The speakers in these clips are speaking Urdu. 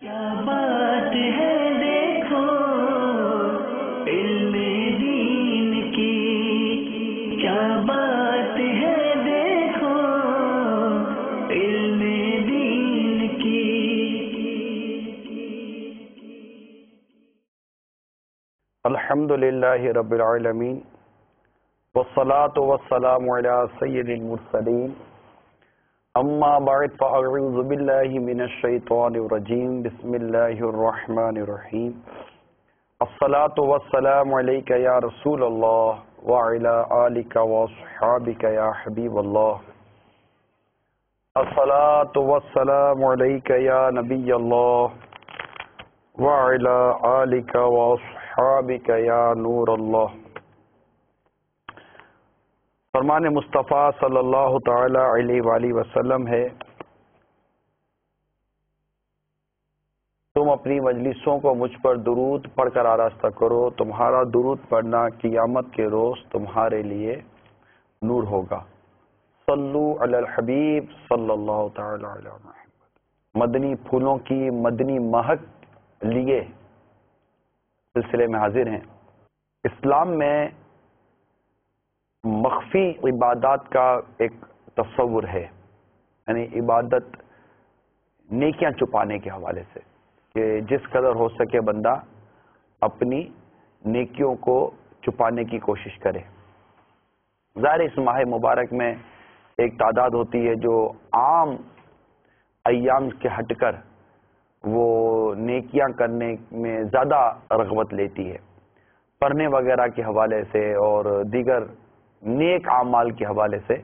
کیا بات ہے دیکھو علم دین کی، کیا بات ہے دیکھو علم دین کی۔ الحمدللہ رب العالمین والصلاة والسلام علی سید المرسلین، اما بعد فاعوذ باللہ من الشیطان الرجیم، بسم اللہ الرحمن الرحیم۔ الصلاة والسلام علیک یا رسول اللہ وعلی آلک واصحابک یا حبیب اللہ۔ الصلاة والسلام علیک یا نبی اللہ وعلی آلک واصحابک یا نور اللہ۔ فرمان مصطفیٰ صلی اللہ تعالی علیہ وآلہ وسلم ہے، تم اپنی مجلسوں کو مجھ پر درود پڑھ کر آراستہ کرو، تمہارا درود پڑھنا قیامت کے روز تمہارے لیے نور ہوگا۔ صلو علی الحبیب صلی اللہ تعالی علی محمد۔ مدنی پھولوں کی مدنی مہک لیے سلسلے میں حاضر ہیں۔ اسلام میں مخفی عبادات کا ایک تصور ہے، یعنی عبادت نیکیاں چھپانے کے حوالے سے، کہ جس قدر ہو سکے بندہ اپنی نیکیوں کو چھپانے کی کوشش کرے۔ ظاہر اس ماہ مبارک میں ایک تعداد ہوتی ہے جو عام ایام کے ہٹ کر وہ نیکیاں کرنے میں زیادہ رغبت لیتی ہے، پڑھنے وغیرہ کے حوالے سے اور دیگر نیک اعمال کے حوالے سے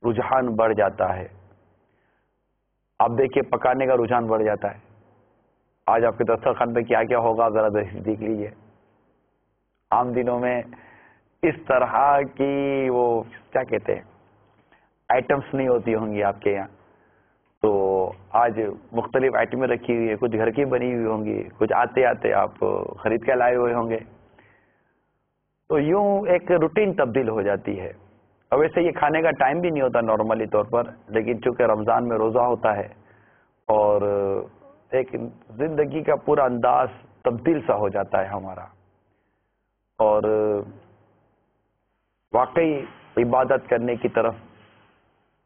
رجحان بڑھ جاتا ہے۔ آپ دیکھیے پکانے کا رجحان بڑھ جاتا ہے۔ آج آپ کے دسترخوان پہ کیا کیا ہوگا ذرا دیکھ لیجیے۔ عام دنوں میں اس طرح کی وہ کیا کہتے ہیں آئٹمس نہیں ہوتی ہوں گی آپ کے یہاں، تو آج مختلف آئٹمیں رکھی ہوئی ہے، کچھ گھر کی بنی ہوئی ہوں گی، کچھ آتے آتے آپ خرید کے لائے ہوئے ہوں گے، تو یوں ایک روٹین تبدیل ہو جاتی ہے۔ اور ویسے یہ کھانے کا ٹائم بھی نہیں ہوتا نارملی طور پر، لیکن چونکہ رمضان میں روزہ ہوتا ہے اور ایک زندگی کا پورا انداز تبدیل سا ہو جاتا ہے ہمارا، اور واقعی عبادت کرنے کی طرف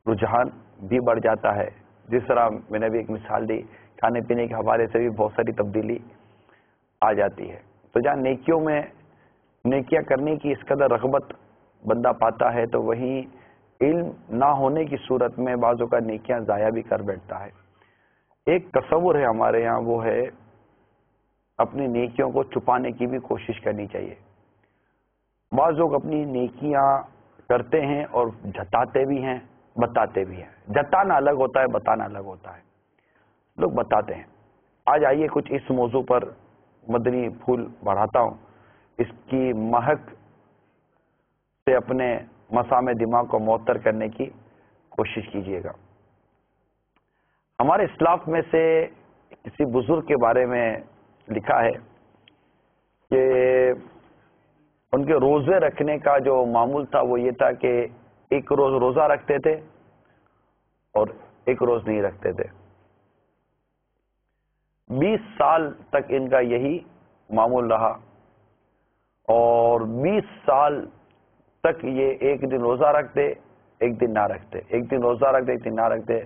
رجحان بھی بڑھ جاتا ہے۔ جس طرح میں نے بھی ایک مثال دی، کھانے پینے کے حوالے سے بھی بہت ساری تبدیلی آ جاتی ہے۔ تو جہاں نیکیوں میں نیکیاں کرنے کی اس قدر رغبت بندہ پاتا ہے، تو وہیں علم نہ ہونے کی صورت میں بعضوں کا نیکیاں ضائع بھی کر بیٹھتا ہے۔ ایک تصور ہے ہمارے یہاں، وہ ہے اپنی نیکیوں کو چھپانے کی بھی کوشش کرنی چاہیے۔ بعض لوگ اپنی نیکیاں کرتے ہیں اور جتاتے بھی ہیں، بتاتے بھی ہیں۔ جتانا الگ ہوتا ہے، بتانا الگ ہوتا ہے۔ لوگ بتاتے ہیں۔ آج آئیے کچھ اس موضوع پر مدنی پھول بڑھاتا ہوں، اس کی مہک سے اپنے مسام دماغ کو معطر کرنے کی کوشش کیجیے گا۔ ہمارے اسلاف میں سے کسی بزرگ کے بارے میں لکھا ہے کہ ان کے روزے رکھنے کا جو معمول تھا وہ یہ تھا کہ ایک روز روزہ رکھتے تھے اور ایک روز نہیں رکھتے تھے۔ 20 سال تک ان کا یہی معمول رہا، اور 20 سال تک یہ ایک دن روزہ رکھتے ایک دن نہ رکھتے، ایک دن روزہ رکھتے ایک دن نہ رکھتے،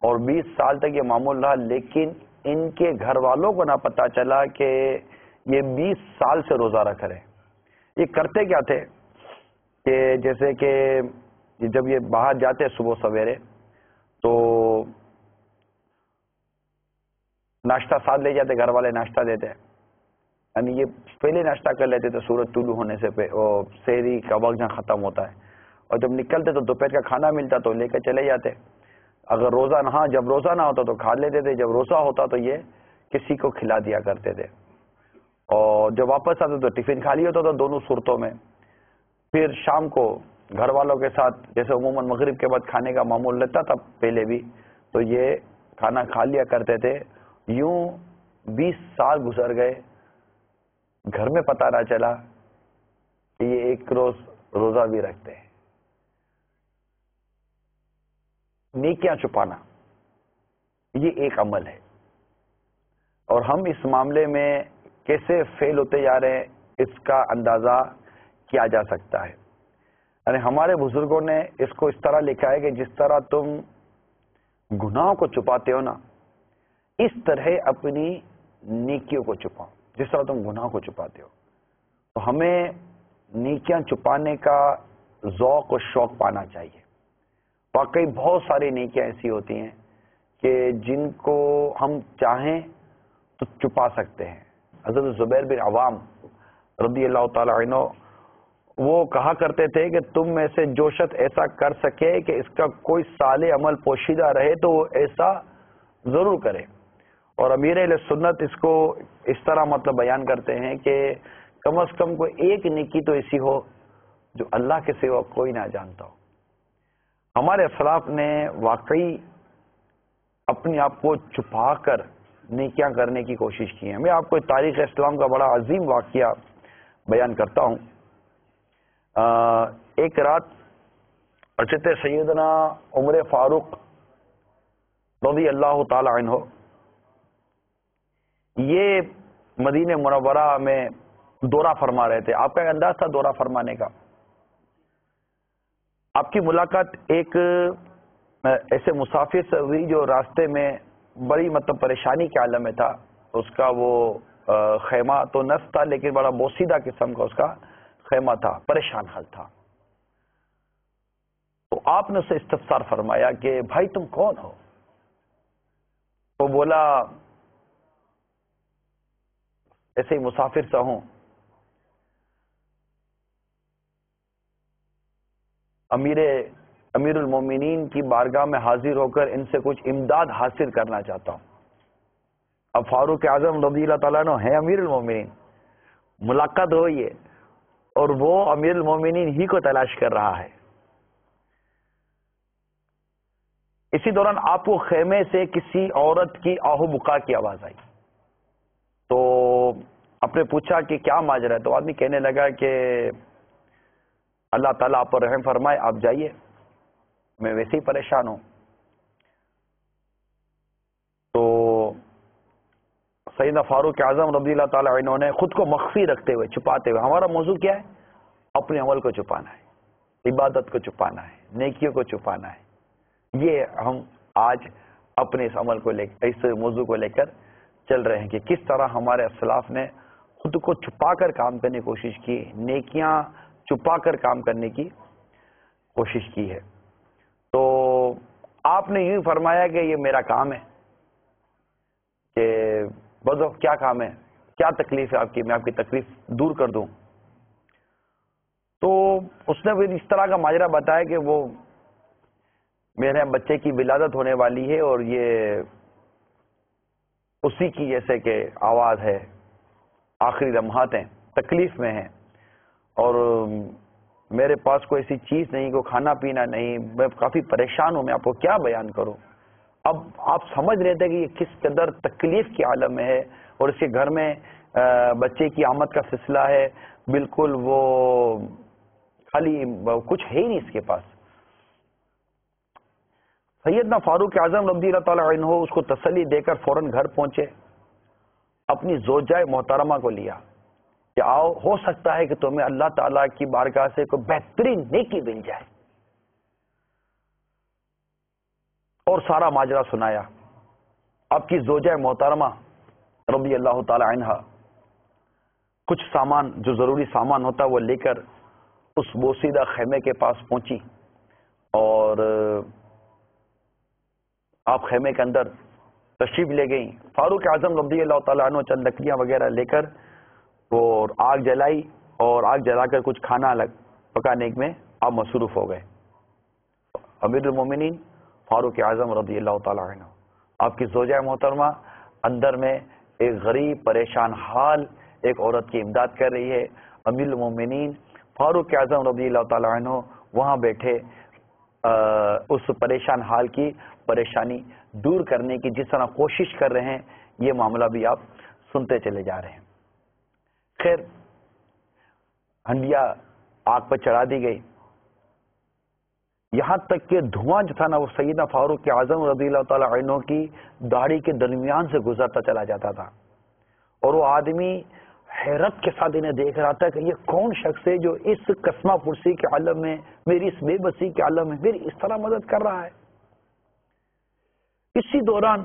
اور 20 سال تک یہ معمول رہا۔ لیکن ان کے گھر والوں کو نہ پتا چلا کہ یہ 20 سال سے روزہ رکھ رہے ہیں۔ یہ کرتے کیا تھے کہ جیسے کہ جب یہ باہر جاتے صبح سویرے تو ناشتہ ساتھ لے جاتے، گھر والے ناشتہ دیتے، یعنی یہ پہلے ناشتہ کر لیتے تھے سورج طلوع ہونے سے، سحری کا وقت جہاں ختم ہوتا ہے، اور جب نکلتے تو دوپہر کا کھانا ملتا تو لے کے چلے جاتے۔ اگر روزہ نہ، جب روزہ نہ ہوتا تو کھا لیتے تھے، جب روزہ ہوتا تو یہ کسی کو کھلا دیا کرتے تھے، اور جب واپس آتے تو ٹفن خالی ہوتا تھا دونوں صورتوں میں۔ پھر شام کو گھر والوں کے ساتھ، جیسے عموماً مغرب کے بعد کھانے کا معمول رہتا تھا پہلے بھی، تو یہ کھانا کھا لیا کرتے تھے۔ یوں 20 سال گزر گئے، گھر میں پتہ نہ چلا کہ یہ ایک روز روزہ بھی رکھتے ہیں۔ نیکیاں چھپانا یہ ایک عمل ہے، اور ہم اس معاملے میں کیسے فیل ہوتے جا رہے ہیں اس کا اندازہ کیا جا سکتا ہے. یعنی ہمارے بزرگوں نے اس کو اس طرح لکھا ہے کہ جس طرح تم گناہوں کو چھپاتے ہو نا، اس طرح اپنی نیکیوں کو چھپاؤ. جس طرح تم گناہوں کو چھپاتے ہو، تو ہمیں نیکیاں چھپانے کا ذوق و شوق پانا چاہیے. واقعی بہت ساری نیکیاں ایسی ہوتی ہیں کہ جن کو ہم چاہیں تو چھپا سکتے ہیں. حضرت زبیر بن عوام رضی اللہ تعالی عنہ وہ کہا کرتے تھے کہ تم میں سے جو شخص ایسا کر سکے کہ اس کا کوئی صالح عمل پوشیدہ رہے تو وہ ایسا ضرور کرے. اور امیر اہل سنت اس کو اس طرح مطلب بیان کرتے ہیں کہ کم از کم کوئی ایک نیکی تو ایسی ہو جو اللہ کے سوا کوئی نہ جانتا ہو. ہمارے اسلاف نے واقعی اپنے آپ کو چھپا کر نیکیاں کرنے کی کوشش کی ہیں. میں آپ کو تاریخ اسلام کا بڑا عظیم واقعہ بیان کرتا ہوں. ایک رات حضرت سیدنا عمر فاروق رضی اللہ تعالی عنہ یہ مدینہ منورہ میں دورہ فرما رہے تھے. آپ کا انداز تھا دورہ فرمانے کا. آپ کی ملاقات ایک ایسے مسافر سے ہوئی جو راستے میں بڑی مطلب پریشانی کے عالم میں تھا. اس کا وہ خیمہ تو نصب تھا لیکن بڑا بوسیدہ قسم کا اس کا خیمہ تھا، پریشان حال تھا. تو آپ نے اسے استفسار فرمایا کہ بھائی تم کون ہو؟ وہ بولا ایسے ہی مسافر سا ہوں، امیر المومنین کی بارگاہ میں حاضر ہو کر ان سے کچھ امداد حاصل کرنا چاہتا ہوں. اب فاروق اعظم رضی اللہ تعالیٰ عنہ ہے امیر المومنین، ملاقات ہوئی ہے اور وہ امیر المومنین ہی کو تلاش کر رہا ہے. اسی دوران آپ کو خیمے سے کسی عورت کی آہو بکا کی آواز آئی. تو آپ نے پوچھا کہ کیا ماجرا ہے؟ تو آدمی کہنے لگا کہ اللہ تعالیٰ آپ پر رحم فرمائے، آپ جائیے، میں ویسے ہی پریشان ہوں. تو سیدنا فاروق اعظم رضی اللہ تعالیٰ عنہ نے خود کو مخفی رکھتے ہوئے، چھپاتے ہوئے، ہمارا موضوع کیا ہے؟ اپنے عمل کو چھپانا ہے، عبادت کو چھپانا ہے، نیکیوں کو چھپانا ہے. یہ ہم آج اپنے اس عمل کو اس موضوع کو لے کر چل رہے ہیں کہ کس طرح ہمارے اسلاف نے خود کو چھپا کر کام کرنے کی کوشش کی، نیکیاں چھپا کر کام کرنے کی کوشش کی ہے. تو آپ نے یوں فرمایا کہ یہ میرا کام ہے کہ بس کیا کام ہے، کیا تکلیف ہے آپ کی، میں آپ کی تکلیف دور کر دوں. تو اس نے پھر اس طرح کا ماجرا بتایا کہ وہ میرے بچے کی ولادت ہونے والی ہے اور یہ اسی کی جیسے کہ آواز ہے، آخری لمحات ہیں، تکلیف میں ہیں اور میرے پاس کوئی ایسی چیز نہیں، کوئی کھانا پینا نہیں، میں کافی پریشان ہوں، میں آپ کو کیا بیان کروں. اب آپ سمجھ رہے تھے کہ یہ کس قدر تکلیف کی عالم میں ہے اور اس کے گھر میں بچے کی آمد کا سلسلہ ہے، بالکل وہ خالی کچھ ہے ہی نہیں اس کے پاس. سیدنا فاروق اعظم رضی اللہ تعالی عنہ اس کو تسلی دے کر فوراً گھر پہنچے، اپنی زوجہ محترمہ کو لیا کہ آؤ، ہو سکتا ہے کہ تمہیں اللہ تعالیٰ کی بارگاہ سے کوئی بہترین نیکی مل جائے. اور سارا ماجرا سنایا. آپ کی زوجہ محترمہ رضی اللہ تعالی عنہ کچھ سامان جو ضروری سامان ہوتا وہ لے کر اس بوسیدہ خیمے کے پاس پہنچی اور آپ خیمے کے اندر تشریف لے گئیں. فاروق اعظم رضی اللہ تعالیٰ عنہ چند لکڑیاں وغیرہ لے کر اور آگ جلائی اور آگ جلا کر کچھ کھانا پکانے میں آپ مصروف ہو گئے. امیر المومنین فاروق اعظم رضی اللہ تعالیٰ عنہ، آپ کی زوجہ محترمہ اندر میں ایک غریب پریشان حال ایک عورت کی امداد کر رہی ہے. امیر المومنین فاروق اعظم رضی اللہ تعالیٰ عنہ وہاں بیٹھے اس پریشان حال کی پریشانی دور کرنے کی جس طرح کوشش کر رہے ہیں، یہ معاملہ بھی آپ سنتے چلے جا رہے ہیں. خیر، ہنڈیا آگ پر چڑھا دی گئی، یہاں تک کہ دھواں جو تھا نا وہ سیدنا فاروق اعظم رضی اللہ تعالی عنہ کی داڑھی کے درمیان سے گزرتا چلا جاتا تھا. اور وہ آدمی حیرت کے ساتھ انہیں دیکھ رہا تھا کہ یہ کون شخص ہے جو اس قسمہ پرسی کے عالم میں، میری اس بے بسی کے عالم میں میری اس طرح مدد کر رہا ہے۔ اسی دوران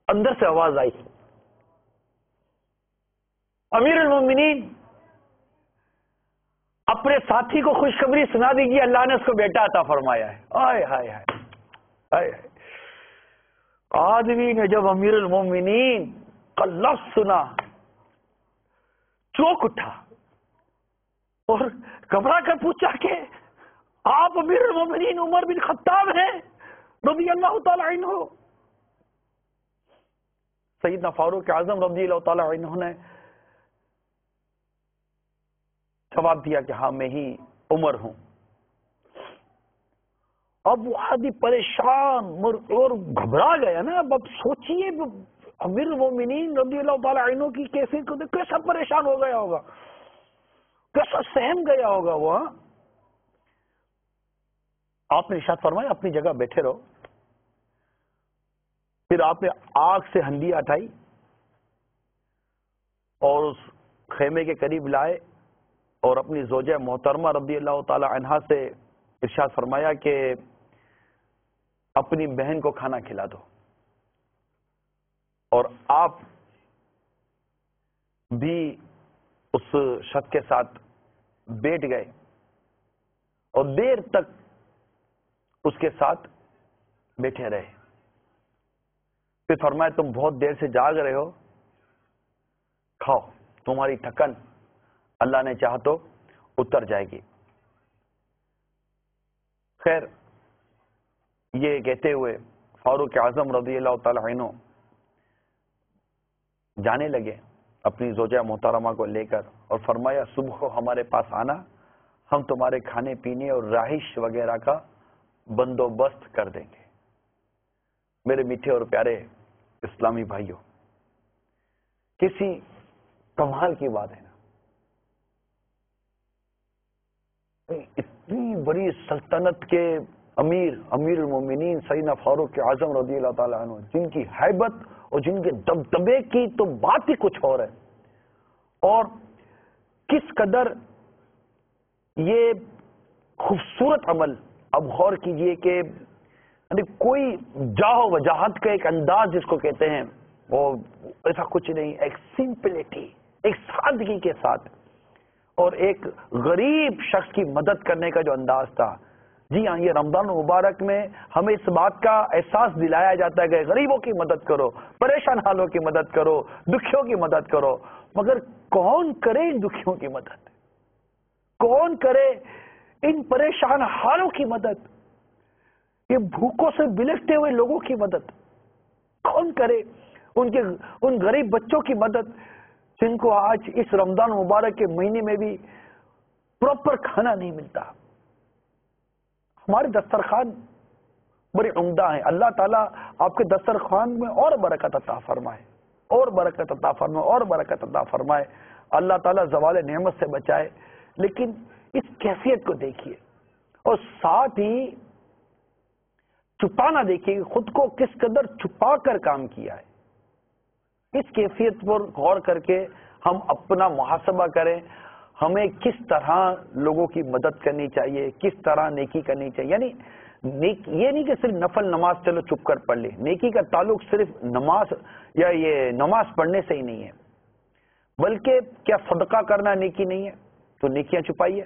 اندر سے آواز آئی، امیر المومنین اپنے ساتھی کو خوشخبری سنا دیجیے، اللہ نے اس کو بیٹا عطا فرمایا ہے۔ آئے ہائے ہائے ہائے، آدمی نے جب امیر المومنین کا لفظ سنا چوک اٹھا اور گھبرا کر پوچھا کہ آپ امیر المومنین عمر بن خطاب ہیں رضی اللہ تعالی عنہ؟ سیدنا فاروق اعظم رضی اللہ تعالی عنہ نے جواب دیا کہ ہاں میں ہی عمر ہوں۔ اب وہ آدمی پریشان اور گھبرا گیا نا۔ اب سوچئے امیر المومنین رضی اللہ تعالی عنہ کی کیفیت کو دیکھ کیسا پریشان ہو گیا ہوگا، کیسا سہم گیا ہوگا وہ۔ آپ نے ارشاد فرمایا اپنی جگہ بیٹھے رہو۔ پھر آپ نے آگ سے ہنڈی اٹھائی اور اس خیمے کے قریب لائے اور اپنی زوجہ محترمہ رضی اللہ تعالی عنہا سے ارشاد فرمایا کہ اپنی بہن کو کھانا کھلا دو، اور آپ بھی اس شخص کے ساتھ بیٹھ گئے اور دیر تک اس کے ساتھ بیٹھے رہے۔ پھر فرمایا تم بہت دیر سے جاگ رہے ہو، کھاؤ، تمہاری تھکن اللہ نے چاہا تو اتر جائے گی۔ خیر یہ کہتے ہوئے فاروق اعظم رضی اللہ تعالی عنہ جانے لگے اپنی زوجہ محترمہ کو لے کر، اور فرمایا صبح کو ہمارے پاس آنا، ہم تمہارے کھانے پینے اور رہائش وغیرہ کا بندوبست کر دیں گے۔ میرے میٹھے اور پیارے اسلامی بھائیوں، کسی کمال کی بات ہے نا، اتنی بڑی سلطنت کے امیر المومنین سیدنا فاروق اعظم رضی اللہ تعالیٰ عنہ، جن کی ہیبت اور جن کے دبدبے کی تو بات ہی کچھ اور ہے، اور کس قدر یہ خوبصورت عمل، اب غور کیجئے کہ کوئی جاہو وجاہت کا ایک انداز جس کو کہتے ہیں وہ ایسا کچھ نہیں، ایک سمپلٹی، ایک سادگی کے ساتھ، اور ایک غریب شخص کی مدد کرنے کا جو انداز تھا۔ جی ہاں، یہ رمضان مبارک میں ہمیں اس بات کا احساس دلایا جاتا ہے کہ غریبوں کی مدد کرو، پریشان حالوں کی مدد کرو، دکھیوں کی مدد کرو، مگر کون کرے ان دکھیوں کی مدد؟ کون کرے ان پریشان حالوں کی مدد؟ یہ بھوکوں سے بلکتے ہوئے لوگوں کی مدد کون کرے؟ ان غریب بچوں کی مدد جن کو آج اس رمضان مبارک کے مہینے میں بھی پراپر کھانا نہیں ملتا۔ ہمارے دسترخوان بڑے عمدہ ہیں، اللہ تعالیٰ آپ کے دسترخوان میں اور برکت عطا فرمائے، اور برکت عطا فرمائے، اور برکت عطا فرمائے، اللہ تعالیٰ زوال نعمت سے بچائے۔ لیکن اس کیفیت کو دیکھیے، اور ساتھ ہی چھپانا دیکھیے، خود کو کس قدر چھپا کر کام کیا ہے۔ اس کیفیت پر غور کر کے ہم اپنا محاسبہ کریں، ہمیں کس طرح لوگوں کی مدد کرنی چاہیے، کس طرح نیکی کرنی چاہیے۔ یعنی یہ نہیں کہ صرف نفل نماز چلو چپ کر پڑھ لے، نیکی کا تعلق صرف نماز یا یہ نماز پڑھنے سے ہی نہیں ہے، بلکہ کیا صدقہ کرنا نیکی نہیں ہے تو نیکیاں چھپائیے،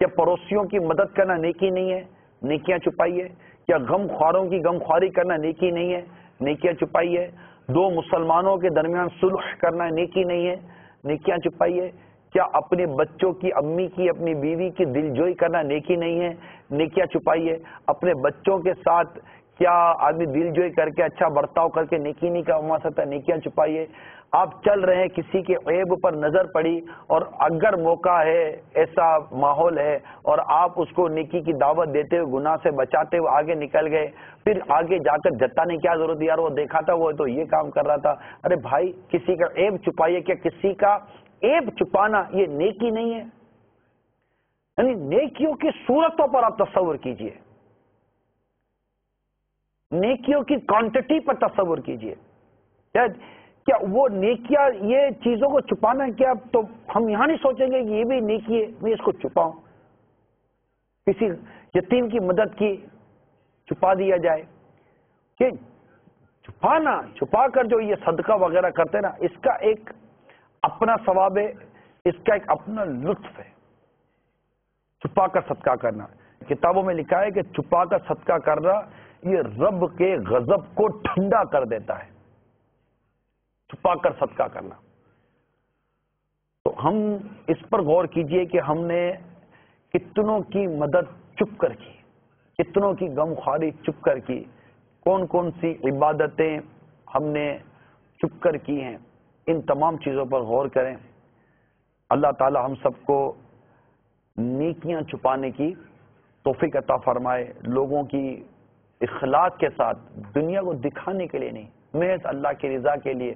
کیا پڑوسیوں کی مدد کرنا نیکی نہیں ہے، نیکیاں چھپائیے، کیا غم خواروں کی غم خواری کرنا نیکی نہیں ہے، نیکیاں چھپائیے، دو مسلمانوں کے درمیان صلح کرنا نیکی نہیں ہے، نیکیاں چھپائیے، کیا اپنے بچوں کی، امی کی، اپنی بیوی کی دلجوئی کرنا نیکی نہیں ہے، نیکیاں چھپائیے، اپنے بچوں کے ساتھ کیا آدمی دلجوئی کر کے اچھا برتاؤ کر کے نیکی نہیں کما سکتا، نیکیاں چھپائیے۔ آپ چل رہے ہیں، کسی کے عیب پر نظر پڑی اور اگر موقع ہے، ایسا ماحول ہے اور آپ اس کو نیکی کی دعوت دیتے ہوئے گناہ سے بچاتے ہوئے آگے نکل گئے، پھر آگے جا کر جتانے کیا ضرورت، یار وہ دیکھا تھا وہ تو یہ کام کر رہا تھا۔ ارے بھائی، کسی کا عیب چھپائیے، کیا کسی کا عیب چھپانا یہ نیکی نہیں ہے؟ یعنی نیکیوں کی صورتوں پر آپ تصور کیجئے، نیکیوں کی کوانٹٹی پر تصور کیجئے۔ کیا وہ نیکیاں یہ چیزوں کو چھپانا کیا تو ہم یہاں نہیں سوچیں گے کہ یہ بھی نیکی ہے میں اس کو چھپاؤں, کسی یتیم کی مدد کی چھپا دیا جائے, کہ چھپا کر جو یہ صدقہ وغیرہ کرتے نا اس کا ایک اپنا ثواب ہے, اس کا ایک اپنا لطف ہے. چھپا کر صدقہ کرنا, کتابوں میں لکھا ہے کہ چھپا کر صدقہ کرنا یہ رب کے غضب کو ٹھنڈا کر دیتا ہے. چھپا کر صدقہ کرنا. تو ہم اس پر غور کیجئے کہ ہم نے کتنوں کی مدد چپ کر کی, کتنوں کی غمخواری چپ کر کی, کون کون سی عبادتیں ہم نے چپ کر کی ہیں. ان تمام چیزوں پر غور کریں. اللہ تعالی ہم سب کو نیکیاں چھپانے کی توفیق عطا فرمائے, لوگوں کی اخلاص کے ساتھ, دنیا کو دکھانے کے لیے نہیں, محض اللہ کی رضا کے لیے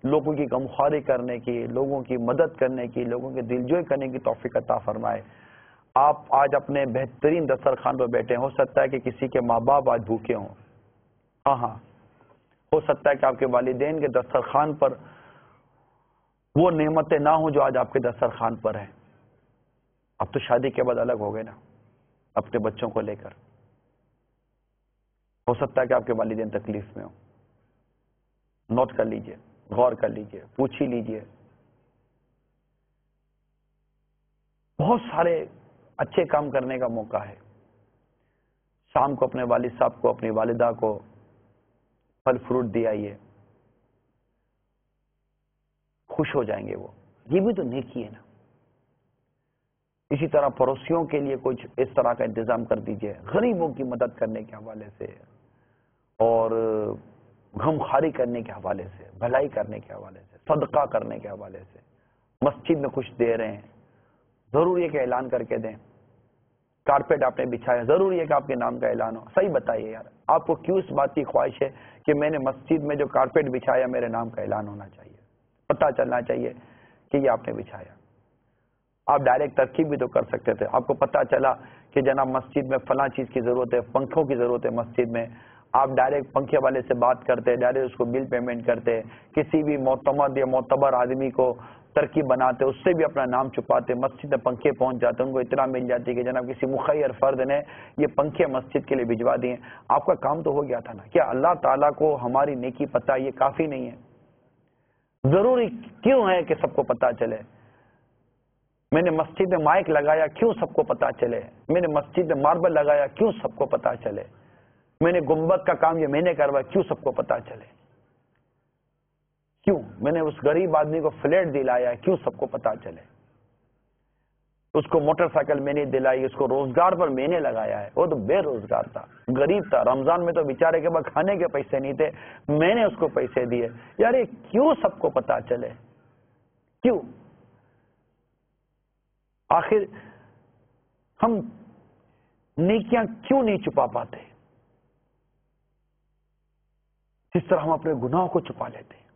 لوگوں کی غمخواری کرنے کی, لوگوں کی مدد کرنے کی, لوگوں کے دلجوئی کرنے کی توفیق عطا فرمائے. آپ آج اپنے بہترین دسترخوان پر بیٹھے ہیں, ہو سکتا ہے کہ کسی کے ماں باپ آج بھوکے ہوں, ہاں ہو سکتا ہے کہ آپ کے والدین کے دسترخوان پر وہ نعمتیں نہ ہوں جو آج آپ کے دسترخوان پر ہیں. اب تو شادی کے بعد الگ ہو گئے نا اپنے بچوں کو لے کر, ہو سکتا ہے کہ آپ کے والدین تکلیف میں ہوں. نوٹ کر لیجئے, غور کر لیجئے, پوچھ ہی لیجئے. بہت سارے اچھے کام کرنے کا موقع ہے. شام کو اپنے والد صاحب کو, اپنی والدہ کو پھل فروٹ دے آئیے, خوش ہو جائیں گے وہ. یہ بھی تو نیکی ہے نا. اسی طرح پڑوسیوں کے لیے کچھ اس طرح کا انتظام کر دیجئے, غریبوں کی مدد کرنے کے حوالے سے اور غمخواری کرنے کے حوالے سے, بھلائی کرنے کے حوالے سے, صدقہ کرنے کے حوالے سے. مسجد میں کچھ دے رہے ہیں, ضروری ہے کہ اعلان کر کے دیں. کارپیٹ آپ نے بچھایا, ضروری ہے کہ آپ کے نام کا اعلان ہو. صحیح بتائیے یار, آپ کو کیوں اس بات کی خواہش ہے کہ میں نے مسجد میں جو کارپیٹ بچھایا میرے نام کا اعلان ہونا چاہیے, پتہ چلنا چاہیے کہ یہ آپ نے بچھایا. آپ ڈائریکٹ ترکیب بھی تو کر سکتے تھے. آپ کو پتہ چلا کہ جناب مسجد میں فلاں چیز کی ضرورت ہے, پنکھوں کی ضرورت ہے مسجد میں, آپ ڈائریکٹ پنکھے والے سے بات کرتے, ڈائریکٹ اس کو بل پیمنٹ کرتے, کسی بھی معتمد یا معتبر آدمی کو ترکیب بناتے, اس سے بھی اپنا نام چھپاتے, مسجد میں پنکھے پہنچ جاتے, ان کو اطلاع مل جاتی کہ جناب کسی مخیر فرد نے یہ پنکھے مسجد کے لیے بھجوا دیے. آپ کا کام تو ہو گیا تھا نا. کیا اللہ تعالیٰ کو ہماری نیکی پتہ یہ کافی نہیں ہے؟ ضروری کیوں ہے کہ سب کو پتہ چلے؟ میں نے مسجد میں مائک لگایا کیوں سب کو پتہ چلے؟ میں نے مسجد میں ماربل لگایا کیوں سب کو پتہ چلے؟ میں نے گنبد کا کام یہ میں نے کروایا کیوں سب کو پتہ چلے؟ کیوں میں نے اس غریب آدمی کو فلیٹ دلایا کیوں سب کو پتہ چلے؟ اس کو موٹر سائیکل میں نے دلائی, اس کو روزگار پر میں نے لگایا ہے. وہ تو بے روزگار تھا, غریب تھا, رمضان میں تو بیچارے کے پاس کھانے کے پیسے نہیں تھے, میں نے اس کو پیسے دیے. یار یہ کیوں سب کو پتہ چلے؟ کیوں؟ آخر ہم نیکیاں کیوں نہیں چھپا پاتے؟ جس طرح ہم اپنے گناہوں کو چھپا لیتے ہیں.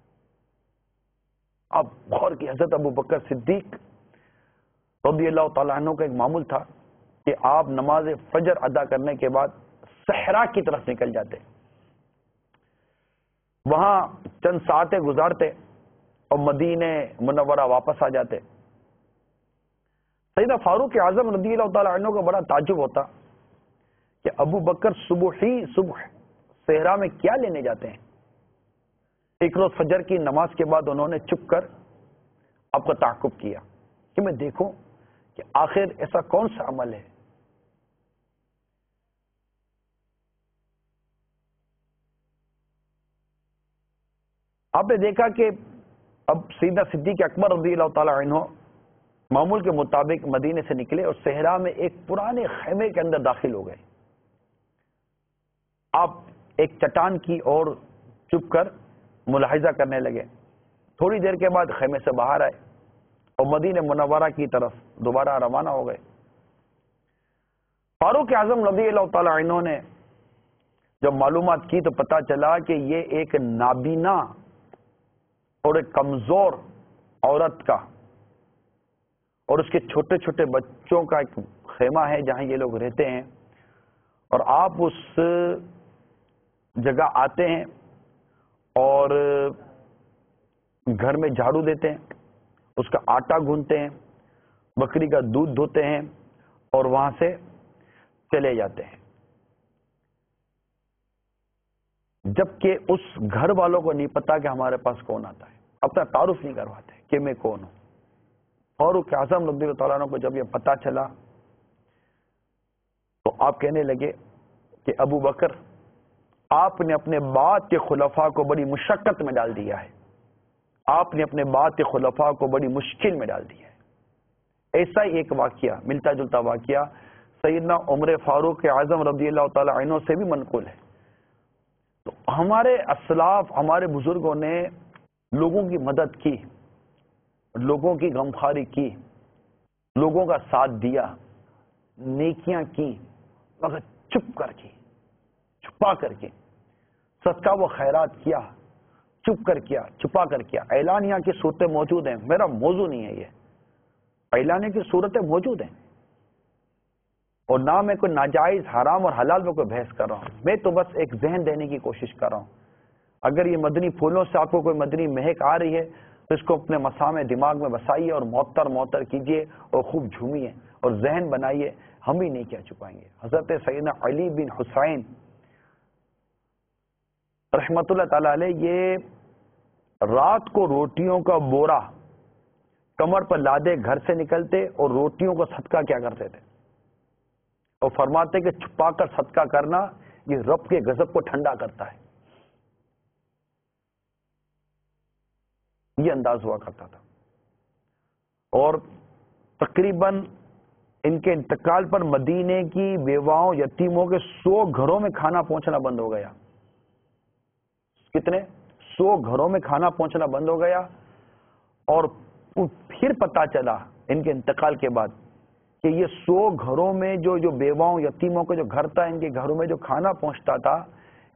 اب غور کی, حضرت ابو بکر صدیق رضی اللہ تعالیٰ عنہ کا ایک معمول تھا کہ آپ نماز فجر ادا کرنے کے بعد صحرا کی طرف نکل جاتے, وہاں چند ساعتیں گزارتے اور مدینہ منورہ واپس آ جاتے. سیدنا فاروق اعظم رضی اللہ تعالیٰ عنہ کو بڑا تعجب ہوتا کہ ابو بکر صبح صحرا میں کیا لینے جاتے ہیں. ایک روز فجر کی نماز کے بعد انہوں نے چپ کر آپ کا تعاقب کیا کہ میں دیکھوں کہ آخر ایسا کون سا عمل ہے. آپ نے دیکھا کہ اب سیدنا صدیق اکبر رضی اللہ تعالیٰ عنہ معمول کے مطابق مدینے سے نکلے اور صحرا میں ایک پرانے خیمے کے اندر داخل ہو گئے. آپ ایک چٹان کی اور چپ کر ملاحظہ کرنے لگے. تھوڑی دیر کے بعد خیمے سے باہر آئے اور مدینہ منورہ کی طرف دوبارہ روانہ ہو گئے. فاروق اعظم رضی اللہ تعالیٰ عنہ نے جب معلومات کی تو پتا چلا کہ یہ ایک نابینا اور ایک کمزور عورت کا اور اس کے چھوٹے چھوٹے بچوں کا ایک خیمہ ہے جہاں یہ لوگ رہتے ہیں, اور آپ اس جگہ آتے ہیں اور گھر میں جھاڑو دیتے ہیں، اس کا آٹا گوندتے ہیں، بکری کا دودھ دھوتے ہیں اور وہاں سے چلے جاتے ہیں، جبکہ اس گھر والوں کو نہیں پتا کہ ہمارے پاس کون آتا ہے، اپنا تعارف نہیں کرواتے کہ میں کون ہوں۔ فاروق اعظم رضی اللہ تعالیٰ عنہ کو جب یہ پتا چلا تو آپ کہنے لگے کہ ابو بکر، آپ نے اپنے بعد کے خلفاء کو بڑی مشقت میں ڈال دیا ہے، آپ نے اپنے بعد کے خلفاء کو بڑی مشکل میں ڈال دیا ہے۔ ایسا ہی ایک واقعہ، ملتا جلتا واقعہ سیدنا عمر فاروق اعظم رضی اللہ تعالیٰ عنہ سے بھی منقول ہے۔ تو ہمارے اسلاف، ہمارے بزرگوں نے لوگوں کی مدد کی، لوگوں کی غمخواری کی، لوگوں کا ساتھ دیا، نیکیاں کی، مگر چپ کر کے، چھپا کر کے، صدقہ و خیرات کیا، چپ کر کیا، چھپا کر کیا۔ اعلانیہ کی صورتیں موجود ہیں، میرا موضوع نہیں ہے یہ، اعلانیہ کی صورتیں موجود ہیں، اور نہ میں کوئی ناجائز حرام اور حلال میں کوئی بحث کر رہا ہوں، میں تو بس ایک ذہن دینے کی کوشش کر رہا ہوں۔ اگر یہ مدنی پھولوں سے آپ کو کوئی مدنی مہک آ رہی ہے تو اس کو اپنے مسامع دماغ میں بسائیے اور معطر کیجیے اور خوب جھومیے اور ذہن بنائیے، ہم ہی نہیں کیا چھپائیں گے۔ حضرت سیدنا علی بن حسین رحمت اللہ تعالی علیہ یہ رات کو روٹیوں کا بورا کمر پر لادے گھر سے نکلتے اور روٹیوں کو صدقہ کیا کرتے تھے، اور فرماتے کہ چھپا کر صدقہ کرنا یہ رب کے غضب کو ٹھنڈا کرتا ہے۔ یہ انداز ہوا کرتا تھا، اور تقریباً ان کے انتقال پر مدینے کی بیواؤں یتیموں کے 100 گھروں میں کھانا پہنچنا بند ہو گیا۔ کتنے؟ 100 گھروں میں کھانا پہنچنا بند ہو گیا، اور پھر پتا چلا ان کے انتقال کے بعد کہ یہ 100 گھروں میں جو بیواؤں یتیموں کا جو گھر تھا، ان کے گھروں میں جو کھانا پہنچتا تھا،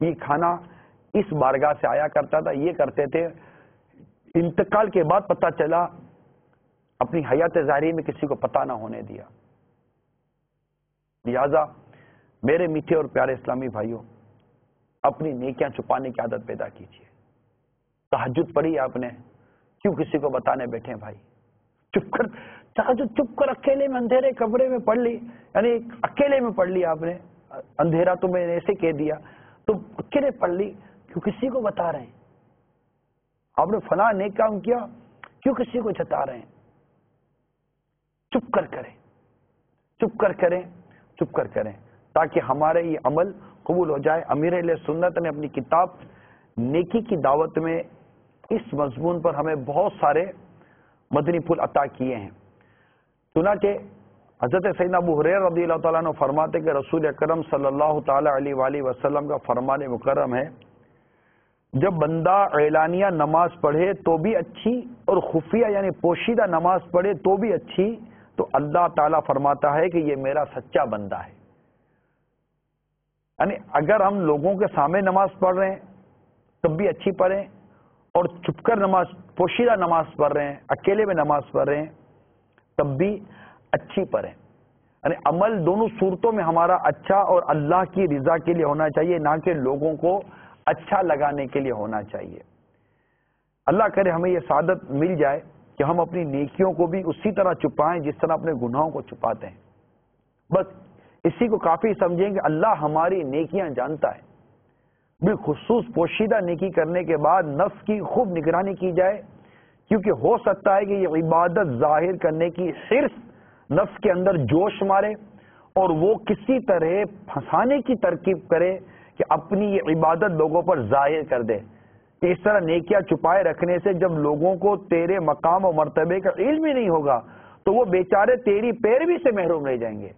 یہ کھانا اس بارگاہ سے آیا کرتا تھا، یہ کرتے تھے۔ انتقال کے بعد پتا چلا، اپنی حیات ظاہری میں کسی کو پتا نہ ہونے دیا۔ لہذا میرے میٹھے اور پیارے اسلامی بھائیوں، اپنی نیکیاں چھپانے کی عادت پیدا کیجیے۔ تہجد پڑھی آپ نے، کیوں کسی کو بتانے بیٹھے ہیں بھائی؟ چپ کر تہجد، چپ کر اکیلے میں اندھیرے کمرے میں پڑھ لی، یعنی اکیلے میں پڑھ لی آپ نے، اندھیرا تو میں نے ایسے کہہ دیا، تو اکیلے پڑھ لی، کیوں کسی کو بتا رہے ہیں؟ آپ نے فلاں نیک کام کیا، کیوں کسی کو جتا رہے ہیں؟ چپ کر کریں، چپ کر کریں، چپ کر کریں، تاکہ ہمارے یہ عمل قبول ہو جائے۔ امیر اہل سنت نے اپنی کتاب نیکی کی دعوت میں اس مضمون پر ہمیں بہت سارے مدنی پھول عطا کیے ہیں۔ چنانچہ حضرت سیدنا ابو ہریرہ رضی اللہ تعالیٰ عنہ فرماتے کہ رسول اکرم صلی اللہ تعالی علیہ وآلہ وسلم کا فرمان مکرم ہے، جب بندہ اعلانیہ نماز پڑھے تو بھی اچھی، اور خفیہ یعنی پوشیدہ نماز پڑھے تو بھی اچھی، تو اللہ تعالیٰ فرماتا ہے کہ یہ میرا سچا بندہ ہے۔ یعنی اگر ہم لوگوں کے سامنے نماز پڑھ رہے ہیں تب بھی اچھی پڑھیں، اور چھپ کر نماز، پوشیدہ نماز پڑھ رہے ہیں، اکیلے میں نماز پڑھ رہے ہیں تب بھی اچھی پڑھیں۔ یعنی عمل دونوں صورتوں میں ہمارا اچھا اور اللہ کی رضا کے لیے ہونا چاہیے، نہ کہ لوگوں کو اچھا لگانے کے لیے ہونا چاہیے۔ اللہ کرے ہمیں یہ سعادت مل جائے کہ ہم اپنی نیکیوں کو بھی اسی طرح چھپائیں جس طرح اپنے گناہوں کو چھپاتے ہیں۔ بس اسی کو کافی سمجھیں کہ اللہ ہماری نیکیاں جانتا ہے۔ بالخصوص پوشیدہ نیکی کرنے کے بعد نفس کی خوب نگرانی کی جائے، کیونکہ ہو سکتا ہے کہ یہ عبادت ظاہر کرنے کی حرص نفس کے اندر جوش مارے اور وہ کسی طرح پھنسانے کی ترکیب کرے کہ اپنی یہ عبادت لوگوں پر ظاہر کر دے۔ کہ اس طرح نیکیاں چھپائے رکھنے سے جب لوگوں کو تیرے مقام و مرتبے کا علم ہی نہیں ہوگا تو وہ بیچارے تیری پیروی سے محروم رہ جائیں گے۔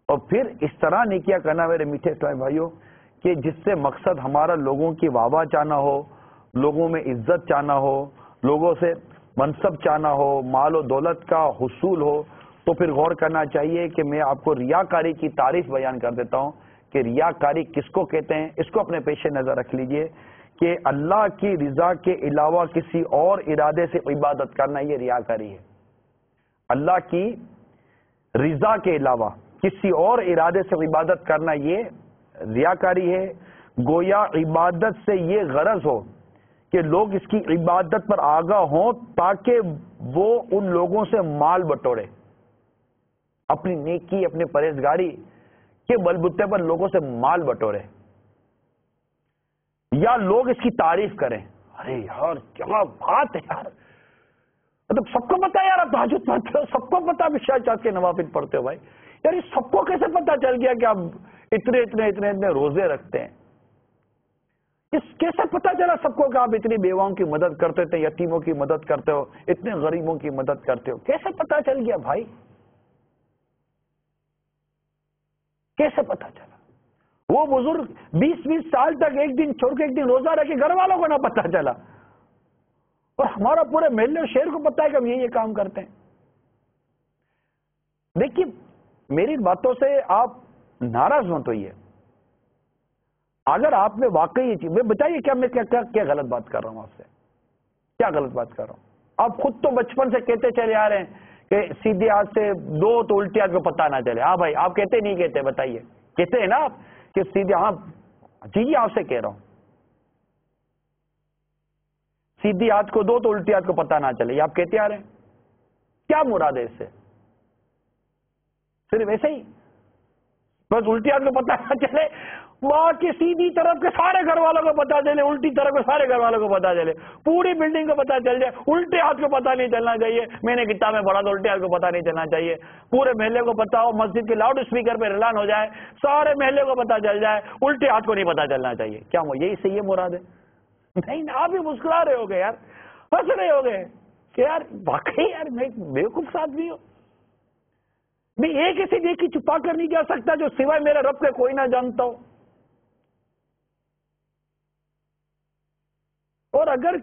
اور پھر اس طرح نیکیاں کرنا میرے میٹھے اسلامی بھائیوں کہ جس سے مقصد ہمارا لوگوں کی واہ چاہنا ہو، لوگوں میں عزت چاہنا ہو، لوگوں سے منصب چاہنا ہو، مال و دولت کا حصول ہو، تو پھر غور کرنا چاہیے کہ میں آپ کو ریاکاری کی تعریف بیان کر دیتا ہوں کہ ریاکاری کس کو کہتے ہیں۔ اس کو اپنے پیش نظر رکھ لیجئے کہ اللہ کی رضا کے علاوہ کسی اور ارادے سے عبادت کرنا، یہ ریاکاری ہے۔ اللہ کی رضا کے علاوہ کسی اور ارادے سے عبادت کرنا یہ ریاکاری ہے۔ گویا عبادت سے یہ غرض ہو کہ لوگ اس کی عبادت پر آگاہ ہوں تاکہ وہ ان لوگوں سے مال بٹورے، اپنی نیکی اپنی پرہیزگاری کے بلبوتے پر لوگوں سے مال بٹورے، یا لوگ اس کی تعریف کریں. ارے یار کیا بات ہے یار، مطلب سب کو پتا ہے یار آپ تہجد پڑھتے ہو، سب کو پتا آپ عشاء چاند کے نوافل پڑھتے ہو. بھائی یار یہ سب کو کیسے پتا چل گیا کہ آپ اتنے روزے رکھتے ہیں؟ کیسے پتا چلا سب کو کہ آپ اتنی بیواؤں کی مدد کرتے تھے، یتیموں کی مدد کرتے ہو، اتنے غریبوں کی مدد کرتے ہو؟ کیسے پتا چل گیا بھائی؟ کیسے پتا چلا؟ وہ بزرگ 20 سال تک ایک دن چھوڑ کے ایک دن روزہ رکھے، گھر والوں کو نہ پتا چلا، اور ہمارا پورے محلے اور شہر کو پتا ہے کہ ہم یہ کام کرتے ہیں. دیکھیے میری باتوں سے آپ ناراض مت ہوئیے. اگر آپ میں واقعی یہ چیز، میں بتائیے کیا میں کیا غلط بات کر رہا ہوں؟ آپ سے کیا غلط بات کر رہا ہوں؟ آپ خود تو بچپن سے کہتے چلے آ رہے ہیں کہ سیدھے ہاتھ سے دو تو الٹے ہاتھ کو پتہ نہ چلے. ہاں بھائی آپ کہتے نہیں کہتے؟ بتائیے. کہتے ہیں نا آپ کہ سیدھے؟ ہاں جی آپ سے کہہ رہا ہوں سیدھی ہاتھ کو دو تو الٹی ہاتھ کو پتہ نہ چلے. یہ آپ کہتے آ رہے ہیں. کیا مراد ہے اس سے؟ صرف ایسے ہی بس الٹی ہاتھ کو پتہ نہ چلے، وہاں کی سیدھی طرف کے سارے گھر والوں کو پتا چلے، الٹی طرف کے سارے گھر والوں کو پتا چلے، پوری بلڈنگ کو پتا چل جائے، الٹے ہاتھ کو پتا نہیں چلنا چاہیے. میں نے کتاب میں پڑھا تو الٹے ہاتھ کو پتا نہیں چلنا چاہیے. پورے محلے کو پتا ہو، مسجد کے لاؤڈ اسپیکر پہ اعلان ہو جائے، سارے محلے کو پتا چل جائے، الٹے ہاتھ کو نہیں پتا چلنا چاہیے. کیا یہی سے یہ مراد ہے؟ نہیں، آپ بھی مسکرا رہے ہو گے یار، ہنس رہے ہو گے کہ یار واقعی یار میں بیوقوف آدمی ہوں. میں ایک ایسی نیکی چھپا کر نہیں جا سکتا جو سوائے میرے رب کے کوئی نہ جانتا ہو. اور اگر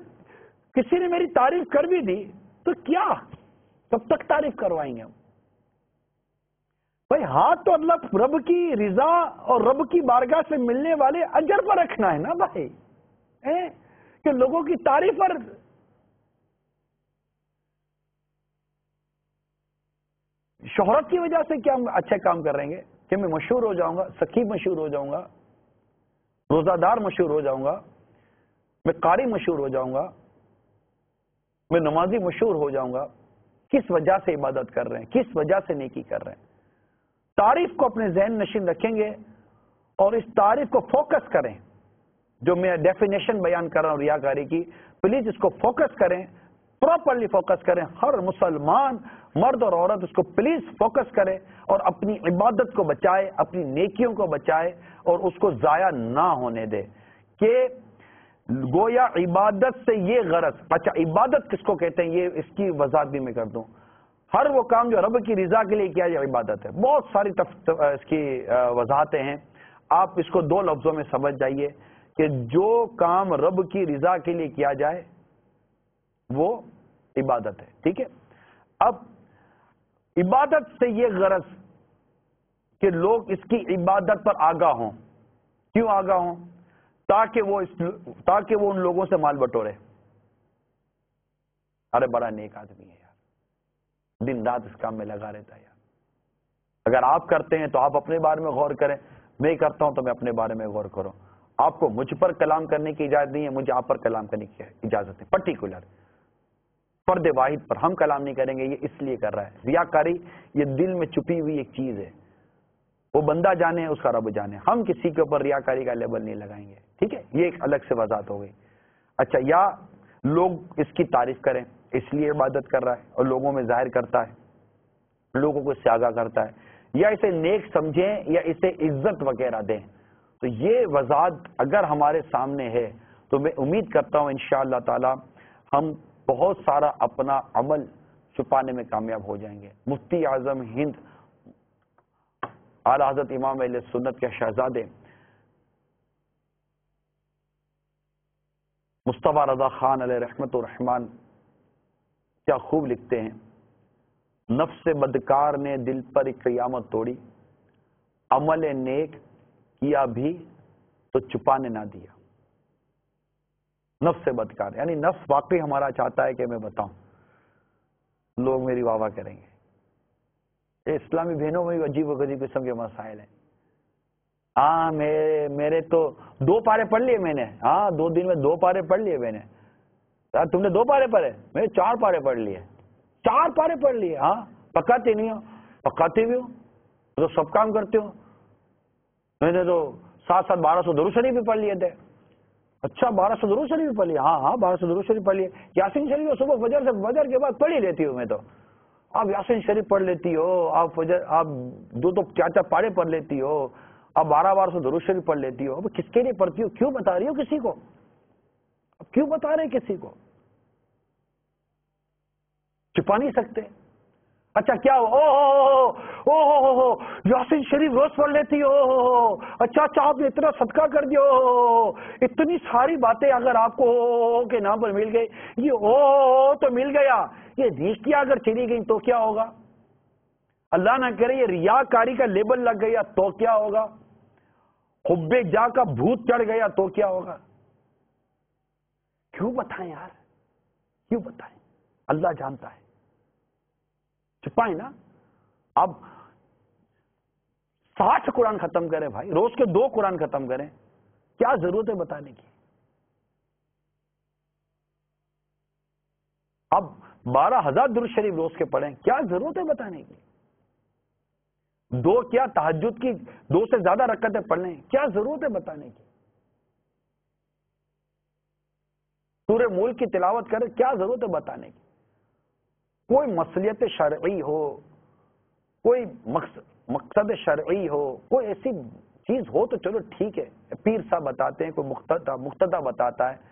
کسی نے میری تعریف کر بھی دی تو کیا، کب تک تعریف کروائیں گے ہم؟ بھائی ہاتھ تو اللہ رب کی رضا اور رب کی بارگاہ سے ملنے والے اجر پر رکھنا ہے نا بھائی، کہ لوگوں کی تعریف پر. شہرت کی وجہ سے کیا ہم اچھے کام کر رہیں گے کہ میں مشہور ہو جاؤں گا، سقیب مشہور ہو جاؤں گا، روزہ دار مشہور ہو جاؤں گا، میں قاری مشہور ہو جاؤں گا، میں نمازی مشہور ہو جاؤں گا؟ کس وجہ سے عبادت کر رہے ہیں؟ کس وجہ سے نیکی کر رہے ہیں؟ تعریف کو اپنے ذہن نشین رکھیں گے اور اس تعریف کو فوکس کریں. جو میں ڈیفینیشن بیان کر رہا ہوں ریاکاری کی، پلیز اس کو فوکس کریں، پراپرلی فوکس کریں. ہر مسلمان مرد اور عورت اس کو پلیز فوکس کرے اور اپنی عبادت کو بچائے، اپنی نیکیوں کو بچائے اور اس کو ضائع نہ ہونے دے. کہ گویا عبادت سے یہ غرض، اچھا عبادت کس کو کہتے ہیں یہ اس کی وضاحت بھی میں کر دوں. ہر وہ کام جو رب کی رضا کے لیے کیا جائے عبادت ہے. بہت ساری اس کی وضاحتیں ہیں، آپ اس کو دو لفظوں میں سمجھ جائیے کہ جو کام رب کی رضا کے لیے کیا جائے وہ عبادت ہے. ٹھیک ہے؟ اب عبادت سے یہ غرض کہ لوگ اس کی عبادت پر آگاہ ہوں. کیوں آگاہ ہوں؟ تاکہ وہ ان لوگوں سے مال بٹورے. ارے بڑا نیک آدمی ہے یار، دن رات اس کام میں لگا رہتا ہے یار. اگر آپ کرتے ہیں تو آپ اپنے بارے میں غور کریں، میں کرتا ہوں تو میں اپنے بارے میں غور کروں. آپ کو مجھ پر کلام کرنے کی اجازت نہیں ہے، مجھے آپ پر کلام کرنے کی اجازت ہے. پرٹیکولر فرد واحد پر ہم کلام نہیں کریں گے. یہ اس لیے کر رہا ہے. ریاکاری یہ دل میں چھپی ہوئی ایک چیز ہے، وہ بندہ جانے اس کا رب جانے. ہم کسی کے اوپر ریاکاری کا لیبل نہیں لگائیں گے. ٹھیک ہے؟ یہ ایک الگ سے وضاحت ہو گئی. اچھا، یا لوگ اس کی تعریف کریں اس لیے عبادت کر رہا ہے اور لوگوں میں ظاہر کرتا ہے، لوگوں کو اس سے آگاہ کرتا ہے، یا اسے نیک سمجھیں یا اسے عزت وغیرہ دیں. تو یہ وضاحت اگر ہمارے سامنے ہے تو میں امید کرتا ہوں انشاءاللہ تعالی ہم بہت سارا اپنا عمل چھپانے میں کامیاب ہو جائیں گے. مفتی اعظم ہند اعلی حضرت امام اہل سنت کے شہزادے مصطفیٰ رضا خان علیہ رحمت الرحمان کیا خوب لکھتے ہیں، نفس بدکار نے دل پر ایک قیامت توڑی، عمل نیک کیا بھی تو چھپانے نہ دیا. نفس بدکار یعنی نفس واقعی ہمارا چاہتا ہے کہ میں بتاؤں، لوگ میری واہ واہ کریں گے. یہ اسلامی بہنوں میں بھی عجیب و غریب قسم کے مسائل ہیں. ہاں میرے تو 2 پارے پڑھ لیے میں نے، ہاں 2 دن میں 2 پارے پڑھ لیے میں نے. یار تم نے 2 پارے پڑھے؟ میں 4 پارے پڑھ لیے. 4 پارے پڑھ لیے. ہاں پکاتے نہیں ہو؟ پکاتے بھی ہو تو سب کام کرتے ہو. میں نے تو 1200 درود شریف بھی پڑھ لیے تھے. اچھا 1200 درود شریف بھی پڑھ لیے؟ ہاں 1200 درود شریف پڑھ لیے. یاسین شریف صبح فجر کے بعد پڑھ ہی لیتی ہوں میں تو. آپ یاسین شریف پڑھ لیتی ہو, آپ 2-4 پارے پڑھ لیتی ہو, آپ 1200 درود شریف پڑھ لیتی ہو. اب کس کے لیے پڑھتی ہو؟ کیوں بتا رہی ہو کسی کو؟ اب کیوں بتا رہے کسی کو؟ چھپا نہیں سکتے. اچھا کیا ہو یاسین شریف روز پڑھ لیتی ہو. اچھا آپ نے اتنا صدقہ کر دیا. اتنی ساری باتیں اگر آپ کو کے نام پر مل گئی, یہ تو مل گیا, یہ نیکیاں اگر چلی گئی تو کیا ہوگا؟ اللہ نہ کرے یہ ریاکاری کا لیبل لگ گیا تو کیا ہوگا؟ حب جا کا بھوت چڑھ گیا تو کیا ہوگا؟ کیوں بتائیں یار, کیوں بتائیں؟ اللہ جانتا ہے. چھپائیں نا. اب 60 قرآن ختم کریں بھائی, روز کے 2 قرآن ختم کریں, کیا ضرورت ہے بتانے کی؟ اب 12,000 درود شریف روز کے پڑھیں, کیا ضرورت ہے بتانے کی؟ 2 کیا تہجد کی 2 سے زیادہ رکعتیں پڑھ لیں, کیا ضرورت ہے بتانے کی؟ سورہ ملک کی تلاوت کریں, کیا ضرورت ہے بتانے کی؟ کوئی مصلحت شرعی ہو, کوئی مقصد شرعی ہو, کوئی ایسی چیز ہو تو چلو ٹھیک ہے, پیر صاحب بتاتے ہیں, کوئی مقتدی بتاتا ہے.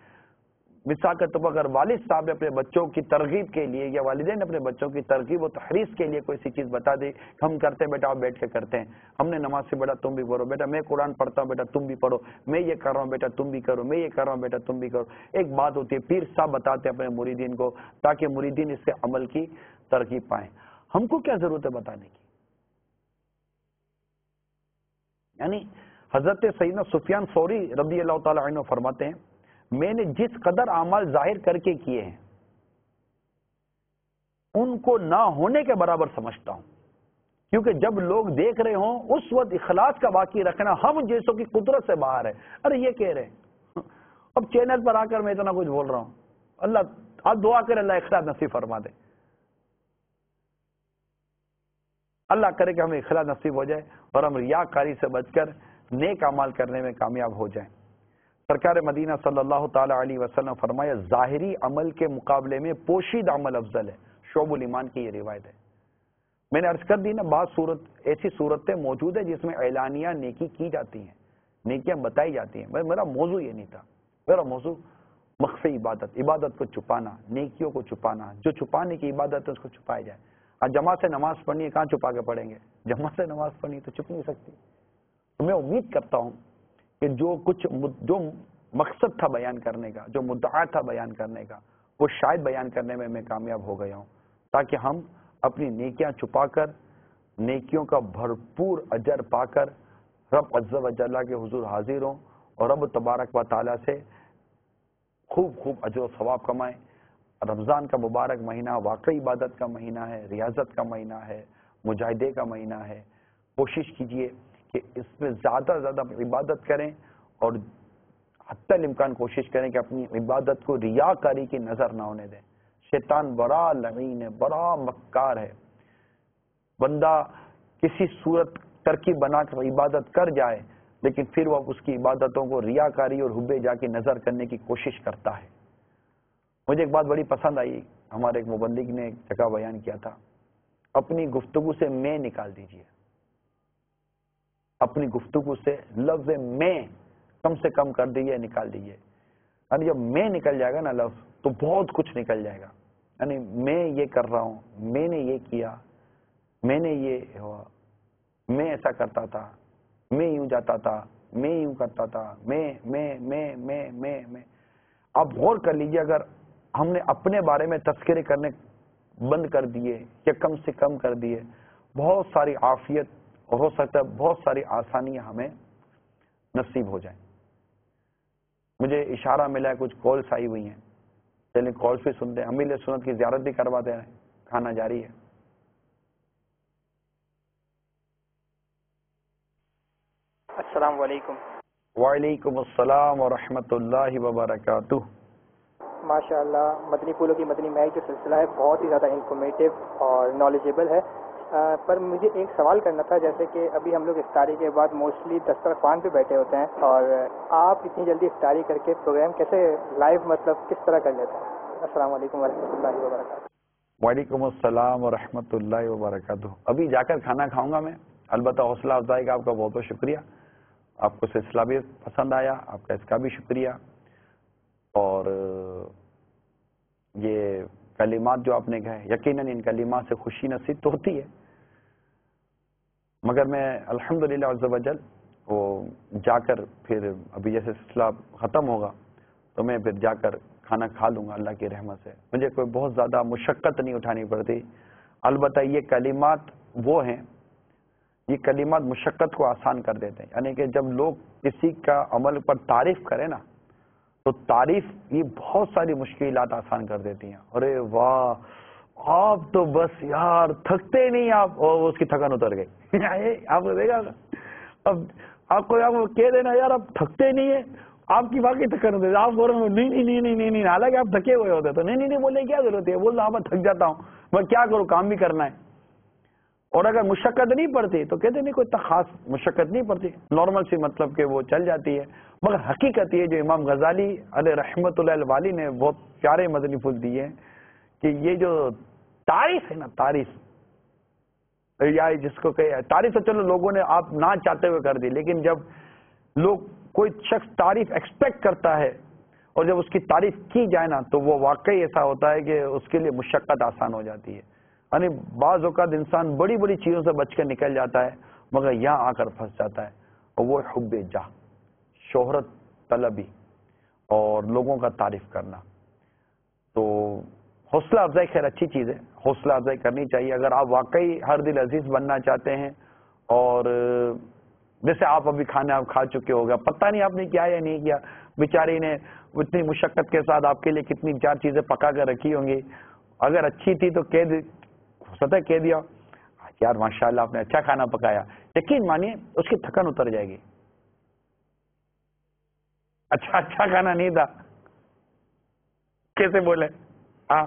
مثال کے طور پر اگر والد صاحب نے اپنے بچوں کی ترغیب کے لیے یا والدین نے اپنے بچوں کی ترغیب و تحریض کے لیے کوئی سی چیز بتا دی, ہم کرتے ہیں بیٹا آپ بیٹھ کے کرتے ہیں, ہم نے نماز سے بیٹا تم بھی پڑھو, بیٹا میں قرآن پڑھتا ہوں بیٹا تم بھی پڑھو, میں یہ کر رہا ہوں بیٹا تم بھی کرو, میں یہ کر رہا ہوں بیٹا تم بھی کرو. ایک بات ہوتی ہے پیر صاحب بتاتے ہیں اپنے مریدین کو تاکہ مریدین اس سے عمل کی ترغیب پائیں. ہم کو کیا ضرورت ہے بتانے کی؟ یعنی حضرت سیدنا سفیان ثوری رضی اللہ تعالی عنہ فرماتے ہیں, میں نے جس قدر اعمال ظاہر کر کے کیے ہیں ان کو نہ ہونے کے برابر سمجھتا ہوں, کیونکہ جب لوگ دیکھ رہے ہوں اس وقت اخلاص کا باقی رکھنا ہم جیسوں کی قدرت سے باہر ہے. ارے یہ کہہ رہے ہیں, اب چینل پر آ کر میں اتنا کچھ بول رہا ہوں, اللہ آپ دعا کریں اللہ اخلاص نصیب فرما دے, اللہ کرے کہ ہمیں اخلاص نصیب ہو جائے اور ہم ریاکاری سے بچ کر نیک اعمال کرنے میں کامیاب ہو جائیں. سرکار مدینہ صلی اللہ تعالی علیہ وسلم فرمایا ظاہری عمل کے مقابلے میں پوشیدہ عمل افضل ہے. شعب الایمان کی یہ روایت ہے. میں نے عرض کر دی نا, بعض ایسی صورتیں موجود ہیں جس میں اعلانیہ نیکی کی جاتی ہیں, نیکیاں بتائی جاتی ہیں. میرا موضوع یہ نہیں تھا, میرا موضوع مخفی عبادت کو چھپانا, نیکیوں کو چھپانا, جو چھپانے کی عبادت ہے اس کو چھپایا جائے. جماعت سے نماز پڑھنی ہے, کہاں چھپا کے پڑھیں گے؟ جماعت سے نماز پڑھنی تو چھپ نہیں سکتی. میں امید کرتا ہوں کہ جو مقصد تھا بیان کرنے کا, جو مدعا تھا بیان کرنے کا, وہ شاید بیان کرنے میں کامیاب ہو گیا ہوں, تاکہ ہم اپنی نیکیاں چھپا کر نیکیوں کا بھرپور اجر پا کر رب عز و جل کے حضور حاضر ہوں اور رب تبارک و تعالیٰ سے خوب اجر و ثواب کمائیں. رمضان کا مبارک مہینہ واقعی عبادت کا مہینہ ہے, ریاضت کا مہینہ ہے, مجاہدے کا مہینہ ہے. کوشش کیجئے کہ اس میں زیادہ سے زیادہ عبادت کریں اور حتی الامکان کوشش کریں کہ اپنی عبادت کو ریاکاری کی نظر نہ ہونے دیں. شیطان بڑا لعین ہے, بڑا مکار ہے. بندہ کسی صورت ترکیب بنا کر عبادت کر جائے لیکن پھر وہ اس کی عبادتوں کو ریاکاری اور حب جا کی نظر کرنے کی کوشش کرتا ہے. مجھے ایک بات بڑی پسند آئی, ہمارے ایک مبلغ نے ایک جگہ بیان کیا تھا, اپنی گفتگو سے میں نکال دیجئے, اپنی گفتگو سے لفظ میں کم سے کم کر دیجئے, نکال دیجئے. یعنی جب میں نکل جائے گا نا لفظ تو بہت کچھ نکل جائے گا. یعنی میں یہ کر رہا ہوں, میں نے یہ کیا, میں نے یہ ہوا, میں ایسا کرتا تھا, میں یوں جاتا تھا, میں یوں کرتا تھا, میں. آپ غور کر لیجئے, اگر ہم نے اپنے بارے میں تذکرے کرنے بند کر دیے یا کم سے کم کر دیے, بہت ساری عافیت اور ہو سکتا ہے بہت ساری آسانیاں ہمیں نصیب ہو جائیں. مجھے اشارہ ملا ہے, کچھ کالس آئی ہوئی ہیں, چلیں کالس بھی سنتے ہیں. امیل سنت کی زیارت بھی کرواتے ہیں, کھانا جاری ہے. السلام علیکم. وعلیکم السلام ورحمۃ اللہ وبرکاتہ. ماشاء اللہ مدنی پھولوں کی مدنی مہک جو سلسلہ ہے بہت ہی زیادہ انفارمیٹیو اور نالجیبل ہے، پر مجھے ایک سوال کرنا تھا، جیسے کہ ابھی ہم لوگ افطاری کے بعد موسٹلی دسترخوان پہ بیٹھے ہوتے ہیں، اور آپ اتنی جلدی افطاری کر کے پروگرام کیسے لائیو مطلب کس طرح کر لیتے ہیں؟ السلام علیکم ورحمۃ اللہ وبرکاتہ۔ وعلیکم السلام ورحمۃ اللہ وبرکاتہ۔ ابھی جا کر کھانا کھاؤں گا میں، البتہ حوصلہ افزائی کا آپ کا بہت بہت شکریہ، آپ کو سلسلہ بھی پسند آیا، آپ کا اس کا بھی شکریہ، اور یہ کلمات جو آپ نے کہے یقیناً ان کلمات سے خوشی نصیب تو ہوتی ہے، مگر میں الحمدللہ عز و جل وہ جا کر پھر ابھی جیسے سلسلہ ختم ہوگا تو میں پھر جا کر کھانا کھا لوں گا اللہ کی رحمت سے، مجھے کوئی بہت زیادہ مشقت نہیں اٹھانی پڑتی، البتہ یہ کلمات وہ ہیں، یہ کلمات مشقت کو آسان کر دیتے ہیں، یعنی کہ جب لوگ کسی کا عمل پر تعریف کریں نا تو تعریف یہ بہت ساری مشکلات آسان کر دیتی ہیں، ارے واہ آپ تو بس یار تھکتے نہیں آپ، اور اس کی تھکن اتر گئی آپ کو دیکھا، اب آپ کو کہہ دینا یار آپ تھکتے نہیں ہیں، آپ کی واقعی تھکن اتر آپ بول رہے نہیں نہیں نہیں نہیں نہیں، حالانکہ آپ تھکے ہوئے ہوتے تو نہیں نہیں نہیں بولنے کی کیا ضرورت ہے، بول رہا میں تھک جاتا ہوں، میں کیا کروں کام بھی کرنا ہے، اور اگر مشقت نہیں پڑتی تو کہتے نہیں کوئی اتنا خاص مشقت نہیں پڑتی، نارمل سی مطلب کہ وہ چل جاتی ہے، مگر حقیقت یہ جو امام غزالی علیہ رحمۃ اللہ الوالی نے بہت پیارے مدنی پھول دیے ہیں کہ یہ جو تعریف ہے نا، تعریف یا جس کو کہ تعریف تو چلو لوگوں نے آپ نہ چاہتے ہوئے کر دی، لیکن جب لوگ کوئی شخص تعریف ایکسپیکٹ کرتا ہے اور جب اس کی تعریف کی جائے نا تو وہ واقعی ایسا ہوتا ہے کہ اس کے لیے مشقت آسان ہو جاتی ہے، یعنی بعض اوقات انسان بڑی بڑی چیزوں سے بچ کر نکل جاتا ہے مگر یہاں آ کر پھنس جاتا ہے، اور وہ حب جاہ، شہرت طلبی اور لوگوں کا تعریف کرنا۔ تو حوصلہ افزائی خیر اچھی چیز ہے، حوصلہ افزائی کرنی چاہیے اگر آپ واقعی ہر دل عزیز بننا چاہتے ہیں، اور جیسے آپ ابھی کھانا آپ کھا چکے ہو گا، پتہ نہیں آپ نے کیا یا نہیں کیا، بیچاری نے اتنی مشقت کے ساتھ آپ کے لیے کتنی چار چیزیں پکا کر رکھی ہوں گی، اگر اچھی تھی تو کہہ دیا یار ماشاءاللہ آپ نے اچھا کھانا پکایا، یقین مانیے اس کی تھکن اتر جائے گی۔ اچھا کھانا نہیں تھا کیسے بولے، ہاں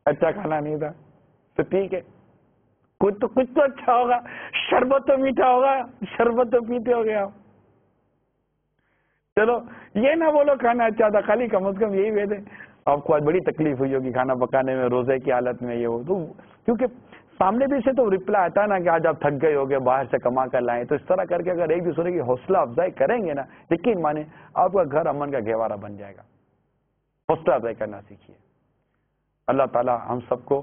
اچھا کھانا نہیں تھا تو ٹھیک ہے، کچھ تو اچھا ہوگا، شربت تو میٹھا ہوگا، شربت تو پیتے ہو گیا، چلو یہ نہ بولو کھانا اچھا تھا، خالی کم از کم یہی دیں آپ کو آج بڑی تکلیف ہوئی ہوگی کھانا پکانے میں، روزے کی حالت میں، یہ ہو تو کیونکہ سامنے بھی سے تو ریپلائی آتا ہے نا کہ آج آپ تھک گئے ہوگے باہر سے کما کر لائیں، تو اس طرح کر کے اگر ایک دوسرے کی حوصلہ افزائی کریں گے نا، یقین مانے آپ کا گھر امن کا گہوارہ بن جائے گا۔ حوصلہ افزائی کرنا سیکھیے، اللہ تعالی ہم سب کو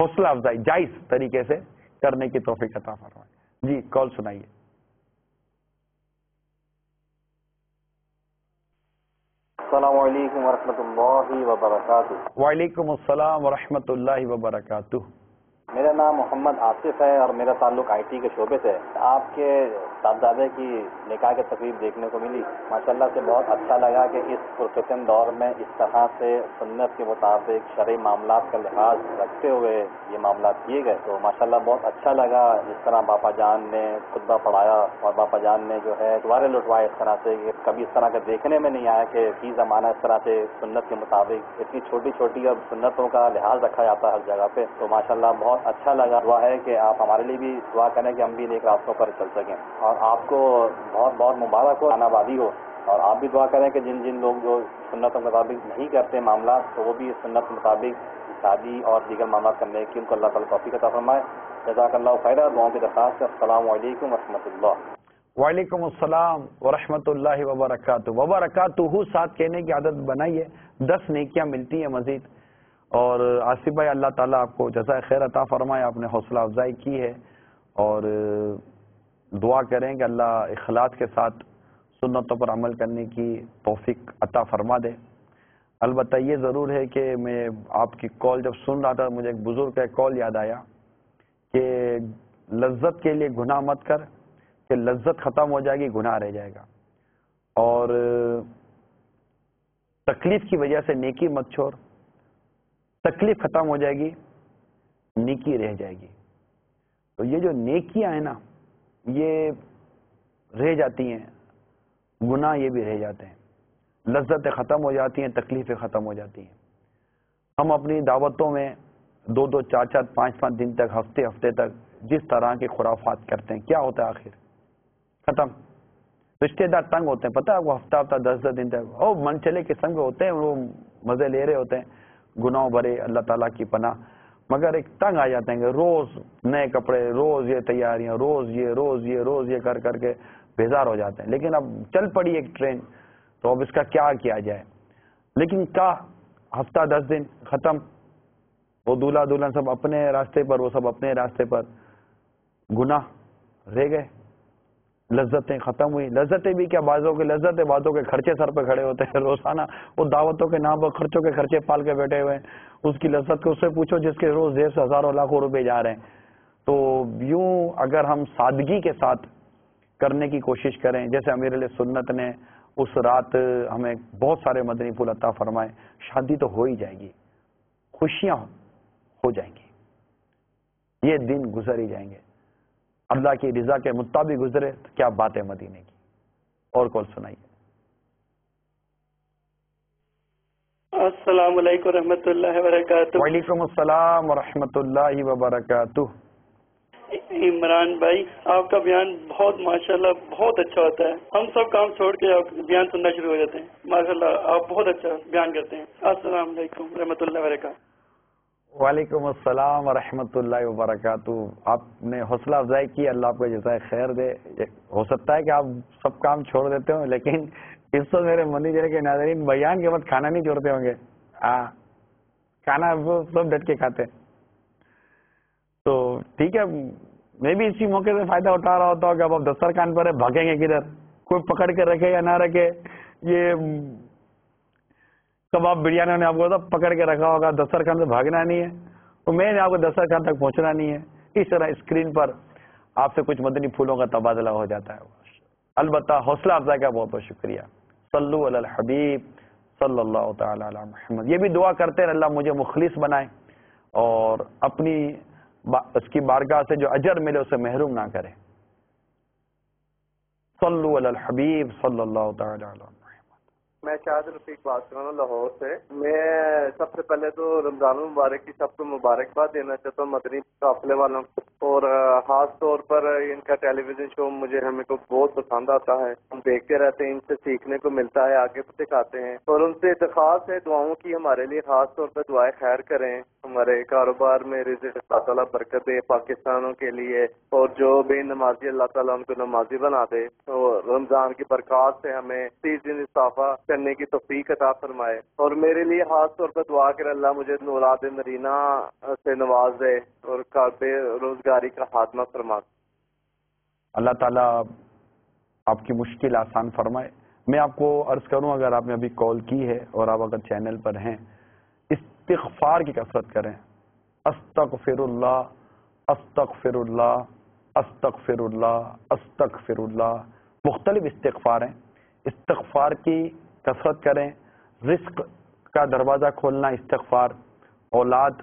حوصلہ افزائی جائز طریقے سے کرنے کی توفیق عطا فرمائے۔ جی کال سنائیے۔ السلام علیکم ورحمۃ اللہ وبرکاتہ۔ وعلیکم السلام ورحمۃ اللہ وبرکاتہ۔ میرا نام محمد آصف ہے اور میرا تعلق آئی ٹی کے شعبے سے ہے۔ آپ کے صاحبزادے کی نکاح کی تقریب دیکھنے کو ملی، ماشاءاللہ سے بہت اچھا لگا کہ اس پرفتن دور میں اس طرح سے سنت کے مطابق شرعی معاملات کا لحاظ رکھتے ہوئے یہ معاملات کیے گئے، تو ماشاءاللہ بہت اچھا لگا جس طرح باپا جان نے خطبہ پڑھایا اور باپا جان نے جو ہے دوبارے لٹوائے اس طرح سے کہ کبھی اس طرح کا دیکھنے میں نہیں آیا کہ فی زمانہ اس طرح سے سنت کے مطابق اتنی چھوٹی چھوٹی اب سنتوں کا لحاظ رکھا جاتا ہے ہر جگہ پہ، تو ماشاءاللہ بہت اچھا لگا۔ دعا ہے کہ آپ ہمارے لیے بھی دعا کریں کہ ہم بھی نیک راستوں پر چل سکیں، اور آپ کو بہت بہت مبارک ہو، آبادی ہو، اور آپ بھی دعا کریں کہ جن جن لوگ جو سنتوں کے مطابق نہیں کرتے معاملات تو وہ بھی سنت کے مطابق شادی اور دیگر معاملات کرنے کی ان کو اللہ تعالیٰ توفیق عطا فرمائے۔ جزاک اللہ خیرہ، دعاؤں کی درخواست ہے۔ السلام علیکم ورحمۃ اللہ۔ وعلیکم السلام ورحمۃ اللہ وبرکاتہ ساتھ کہنے کی عادت بنائیے، 10 نیکیاں ملتی ہیں مزید۔ اور آصف بھائی اللہ تعالیٰ آپ کو جزائے خیر عطا فرمائے، آپ نے حوصلہ افزائی کی ہے، اور دعا کریں کہ اللہ اخلاص کے ساتھ سنتوں پر عمل کرنے کی توفیق عطا فرما دے۔ البتہ یہ ضرور ہے کہ میں آپ کی کال جب سن رہا تھا مجھے ایک بزرگ کا کال یاد آیا کہ لذت کے لیے گناہ مت کر کہ لذت ختم ہو جائے گی، گناہ رہ جائے گا، اور تکلیف کی وجہ سے نیکی مت چھوڑ، تکلیف ختم ہو جائے گی، نیکی رہ جائے گی۔ تو یہ جو نیکیاں ہیں نا یہ رہ جاتی ہیں، گناہ یہ بھی رہ جاتے ہیں۔ لذتیں ختم ہو جاتی ہیں، تکلیفیں ختم ہو جاتی ہیں. ہم اپنی دعوتوں میں 2-2 4-4 5-5 دن تک، ہفتے تک جس طرح کے خرافات کرتے ہیں، کیا ہوتا ہے آخر؟ ختم. رشتے دار تنگ ہوتے ہیں، پتہ ہے وہ ہفتہ 10 دن تک او من چلے قسم کے ہوتے ہیں، وہ مزے لے رہے ہوتے ہیں، گناہ بھرے، اللہ تعالیٰ کی پناہ، مگر ایک تنگ آ جاتے ہیں کہ روز نئے کپڑے، روز یہ تیاریاں، روز یہ کر کے بیزار ہو جاتے ہیں. لیکن اب چل پڑی ایک ٹرین، تو اب اس کا کیا کیا جائے. لیکن کیا ہفتہ 10 دن ختم، وہ دولہا دلہن سب اپنے راستے پر، وہ سب اپنے راستے پر، گناہ رہ گئے، لذتیں ختم ہوئی. لذتیں بھی کیا، بازوں کے لذتیں، بازوں کے خرچے سر پہ کھڑے ہوتے ہیں روزانہ، وہ دعوتوں کے نام پر خرچوں کے خرچے پال کے بیٹھے ہوئے ہیں. اس کی لذت کو اس سے پوچھو جس کے روز 100 سے ہزاروں لاکھوں روپے جا رہے ہیں. تو یوں اگر ہم سادگی کے ساتھ کرنے کی کوشش کریں، جیسے امیر علیہ سنت نے اس رات ہمیں بہت سارے مدنی پھول عطا فرمائے، شادی تو ہو ہی جائے گی، خوشیاں ہو جائیں گی، یہ دن گزر ہی جائیں گے. اللہ کی رضا کے مطابق گزرے تو کیا بات ہے مدینے کی. اور کال سنائیے. السلام علیکم ورحمۃ اللہ وبرکاتہ. وعلیکم السلام ورحمۃ اللہ وبرکاتہ. عمران بھائی، آپ کا بیان بہت ماشاءاللہ بہت اچھا ہوتا ہے. ہم سب کام چھوڑ کے آپ بیان سننا شروع ہو جاتے ہیں. ماشاءاللہ آپ بہت اچھا بیان کرتے ہیں. السلام علیکم ورحمۃ اللہ وبرکاتہ. وعلیکم السلام ورحمۃ اللہ وبرکاتہ. آپ نے حوصلہ افزائی کی، اللہ آپ کو جزائے خیر دے. ہو سکتا ہے کہ آپ سب کام چھوڑ دیتے ہوں، لیکن اس وقت میرے منی کے ناظرین بیان کے وقت کھانا نہیں چھوڑتے ہوں گے. کھانا وہ سب ڈٹ کے کھاتے ہیں. تو ٹھیک ہے، میں بھی اسی موقع سے فائدہ اٹھا رہا ہوتا ہوں کہ اب آپ دسترخوان پر بھاگیں گے کدھر، کوئی پکڑ کے رکھے یا نہ رکھے. یہ کباب بریانی نے آپ کو پکڑ کے رکھا ہوگا، دسترخوان سے بھاگنا نہیں ہے، تو میں نے آپ کو دسترخوان تک پہنچنا نہیں ہے. اس طرح اسکرین پر آپ سے کچھ مدنی پھولوں کا تبادلہ ہو جاتا ہے. البتہ حوصلہ افزائی کا بہت بہت شکریہ. صلو علی الحبیب صلی اللہ تعالی علی محمد. یہ بھی دعا کرتے ہیں اللہ مجھے مخلص بنائے اور اپنی اس کی بارگاہ سے جو اجر ملے اسے محروم نہ کرے. صلو علی الحبیب صلی اللہ تعالی علی محمد. میں شاہد رفیق بات کر رہا ہوں لاہور سے. میں سب سے پہلے تو رمضان المبارک کی سب کو مبارکباد دینا چاہتا ہوں مدنی قافلے والوں کو، اور خاص طور پر ان کا ٹیلی ویژن شو مجھے ہمیں کو بہت پسند آتا ہے. ہم دیکھتے رہتے ہیں، ان سے سیکھنے کو ملتا ہے، آگے بھی سکھاتے ہیں. اور ان سے درخواست ہے دعاؤں کی، ہمارے لیے خاص طور پر دعائیں خیر کریں، ہمارے کاروبار میں رزق اللہ تعالیٰ برکت دے پاکستانوں کے لیے، اور جو بے نمازی اللہ تعالیٰ ان کو نمازی بنا دے. اور رمضان کی برکات سے ہمیں 30 دن اضافہ کرنے کی توفیق عطا فرمائے. اور میرے لیے خاص طور پر دعا کر اللہ مجھے اولاد نرینہ سے نواز دے اور بے روزگاری کا خاتمہ فرما. اللہ تعالیٰ آپ کی مشکل آسان فرمائے. میں آپ کو عرض کروں، اگر آپ نے ابھی کال کی ہے اور آپ اگر چینل پر ہیں، استغفار کی کثرت کریں. استغفر اللہ استغفر اللہ استغفر اللہ استغفر اللہ. مختلف استغفار ہیں. استغفار کی کثرت کریں. رزق کا دروازہ کھولنا استغفار، اولاد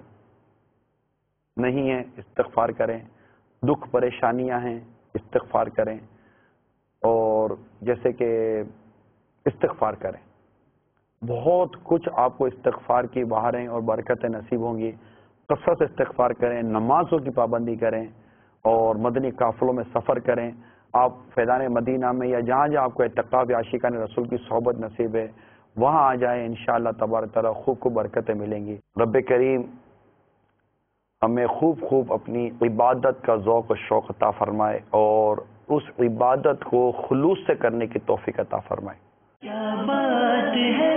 نہیں ہے استغفار کریں، دکھ پریشانیاں ہیں استغفار کریں، اور جیسے کہ استغفار کریں. بہت کچھ آپ کو استغفار کی بہاریں اور برکتیں نصیب ہوں گی. کثرت استغفار کریں، نمازوں کی پابندی کریں اور مدنی قافلوں میں سفر کریں. آپ فیضان مدینہ میں یا جہاں جہاں آپ کو اعتکاف یا عاشقان رسول کی صحبت نصیب ہے وہاں آ جائیں، انشاءاللہ تبارک تعالیٰ خوب برکتیں ملیں گی. رب کریم ہمیں خوب اپنی عبادت کا ذوق و شوق عطا فرمائے اور اس عبادت کو خلوص سے کرنے کی توفیق عطا فرمائے. کیا بات ہے